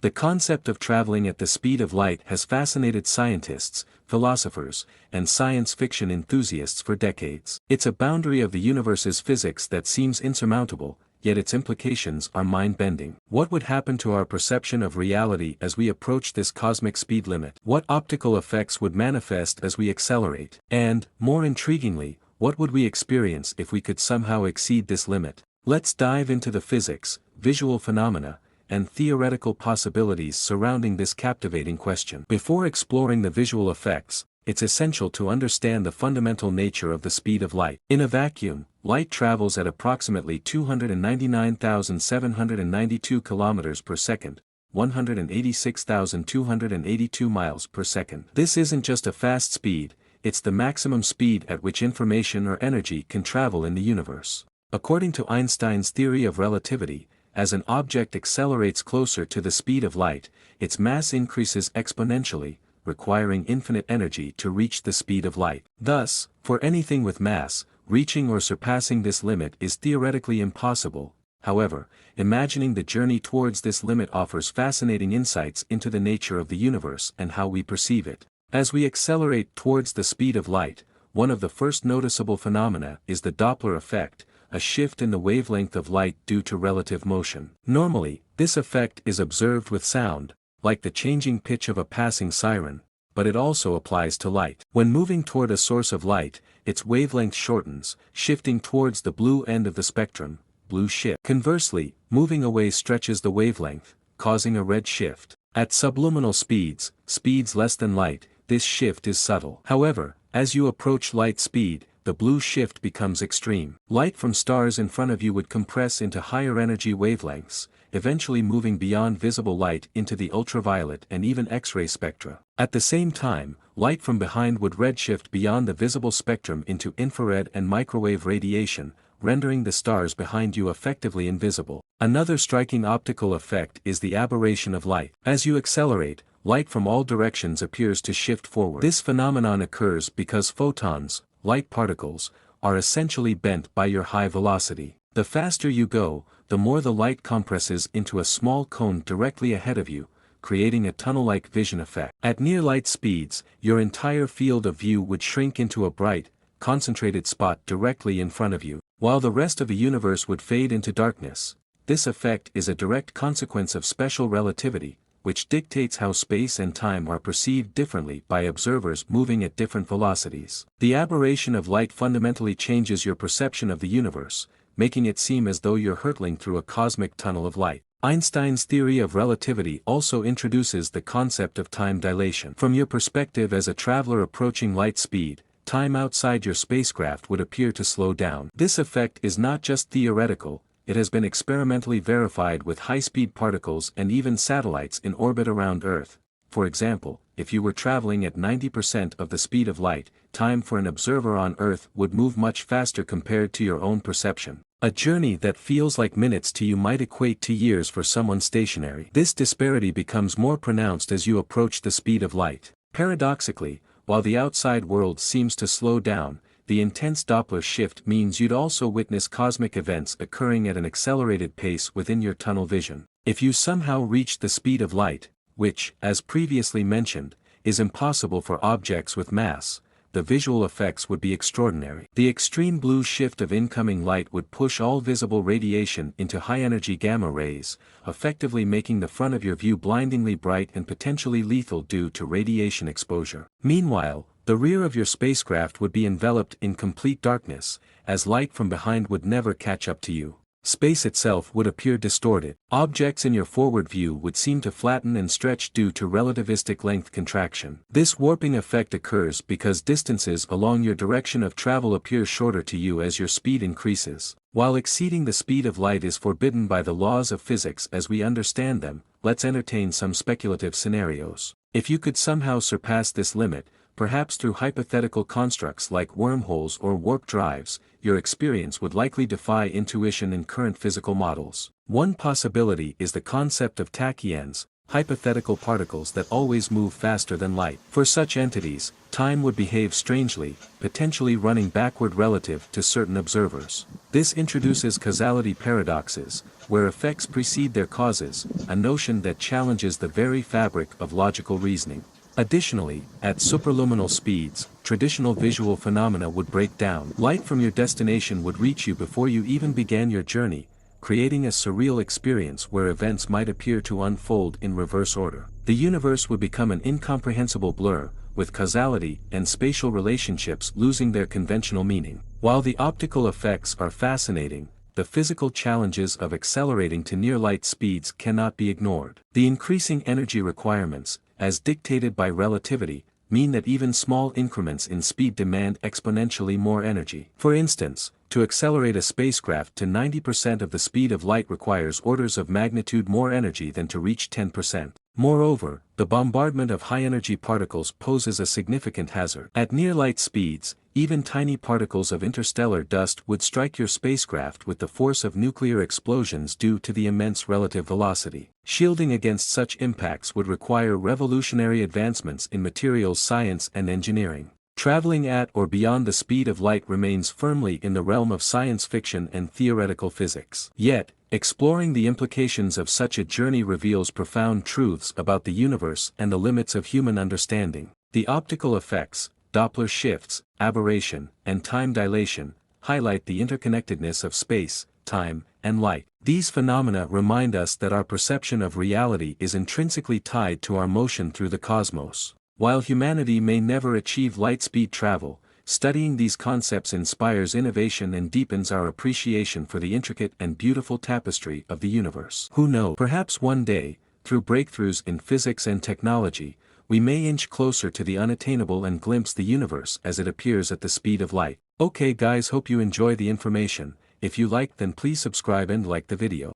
The concept of traveling at the speed of light has fascinated scientists, philosophers, and science fiction enthusiasts for decades. It's a boundary of the universe's physics that seems insurmountable, yet its implications are mind-bending. What would happen to our perception of reality as we approach this cosmic speed limit? What optical effects would manifest as we accelerate? And, more intriguingly, what would we experience if we could somehow exceed this limit? Let's dive into the physics, visual phenomena, and theoretical possibilities surrounding this captivating question. Before exploring the visual effects, it's essential to understand the fundamental nature of the speed of light. In a vacuum, light travels at approximately 299,792 kilometers per second, 186,282 miles per second. This isn't just a fast speed, it's the maximum speed at which information or energy can travel in the universe. According to Einstein's theory of relativity, as an object accelerates closer to the speed of light, its mass increases exponentially, requiring infinite energy to reach the speed of light. Thus, for anything with mass, reaching or surpassing this limit is theoretically impossible. However, imagining the journey towards this limit offers fascinating insights into the nature of the universe and how we perceive it. As we accelerate towards the speed of light, one of the first noticeable phenomena is the Doppler effect, a shift in the wavelength of light due to relative motion. Normally, this effect is observed with sound, like the changing pitch of a passing siren, but it also applies to light. When moving toward a source of light, its wavelength shortens, shifting towards the blue end of the spectrum, blue shift. Conversely, moving away stretches the wavelength, causing a red shift. At subluminal speeds, speeds less than light, this shift is subtle. However, as you approach light speed, the blue shift becomes extreme. Light from stars in front of you would compress into higher energy wavelengths, eventually moving beyond visible light into the ultraviolet and even X-ray spectra. At the same time, light from behind would redshift beyond the visible spectrum into infrared and microwave radiation, rendering the stars behind you effectively invisible. Another striking optical effect is the aberration of light. As you accelerate, light from all directions appears to shift forward. This phenomenon occurs because photons, light particles, are essentially bent by your high velocity. The faster you go, the more the light compresses into a small cone directly ahead of you, creating a tunnel-like vision effect. At near light speeds, your entire field of view would shrink into a bright, concentrated spot directly in front of you, while the rest of the universe would fade into darkness. This effect is a direct consequence of special relativity, which dictates how space and time are perceived differently by observers moving at different velocities. The aberration of light fundamentally changes your perception of the universe, making it seem as though you're hurtling through a cosmic tunnel of light. Einstein's theory of relativity also introduces the concept of time dilation. From your perspective as a traveler approaching light speed, time outside your spacecraft would appear to slow down. This effect is not just theoretical, it has been experimentally verified with high-speed particles and even satellites in orbit around Earth. For example, if you were traveling at 90% of the speed of light, time for an observer on Earth would move much faster compared to your own perception. A journey that feels like minutes to you might equate to years for someone stationary. This disparity becomes more pronounced as you approach the speed of light. Paradoxically, while the outside world seems to slow down, the intense Doppler shift means you'd also witness cosmic events occurring at an accelerated pace within your tunnel vision. If you somehow reach the speed of light, which, as previously mentioned, is impossible for objects with mass, the visual effects would be extraordinary. The extreme blue shift of incoming light would push all visible radiation into high-energy gamma rays, effectively making the front of your view blindingly bright and potentially lethal due to radiation exposure. Meanwhile, the rear of your spacecraft would be enveloped in complete darkness, as light from behind would never catch up to you. Space itself would appear distorted. Objects in your forward view would seem to flatten and stretch due to relativistic length contraction. This warping effect occurs because distances along your direction of travel appear shorter to you as your speed increases. While exceeding the speed of light is forbidden by the laws of physics as we understand them, let's entertain some speculative scenarios. If you could somehow surpass this limit, perhaps through hypothetical constructs like wormholes or warp drives, your experience would likely defy intuition in current physical models. One possibility is the concept of tachyons, hypothetical particles that always move faster than light. For such entities, time would behave strangely, potentially running backward relative to certain observers. This introduces causality paradoxes, where effects precede their causes, a notion that challenges the very fabric of logical reasoning. Additionally, at superluminal speeds, traditional visual phenomena would break down. Light from your destination would reach you before you even began your journey, creating a surreal experience where events might appear to unfold in reverse order. The universe would become an incomprehensible blur, with causality and spatial relationships losing their conventional meaning. While the optical effects are fascinating, the physical challenges of accelerating to near-light speeds cannot be ignored. The increasing energy requirements, as dictated by relativity, mean that even small increments in speed demand exponentially more energy. For instance, to accelerate a spacecraft to 90% of the speed of light requires orders of magnitude more energy than to reach 10%. Moreover, the bombardment of high-energy particles poses a significant hazard. At near-light speeds, even tiny particles of interstellar dust would strike your spacecraft with the force of nuclear explosions due to the immense relative velocity. Shielding against such impacts would require revolutionary advancements in materials science and engineering. Traveling at or beyond the speed of light remains firmly in the realm of science fiction and theoretical physics. Yet, exploring the implications of such a journey reveals profound truths about the universe and the limits of human understanding. The optical effects, Doppler shifts, aberration, and time dilation, highlight the interconnectedness of space, time, and light. These phenomena remind us that our perception of reality is intrinsically tied to our motion through the cosmos. While humanity may never achieve light-speed travel, studying these concepts inspires innovation and deepens our appreciation for the intricate and beautiful tapestry of the universe. Who knows? Perhaps one day, through breakthroughs in physics and technology, we may inch closer to the unattainable and glimpse the universe as it appears at the speed of light. Okay guys, hope you enjoy the information. If you liked, then please subscribe and like the video.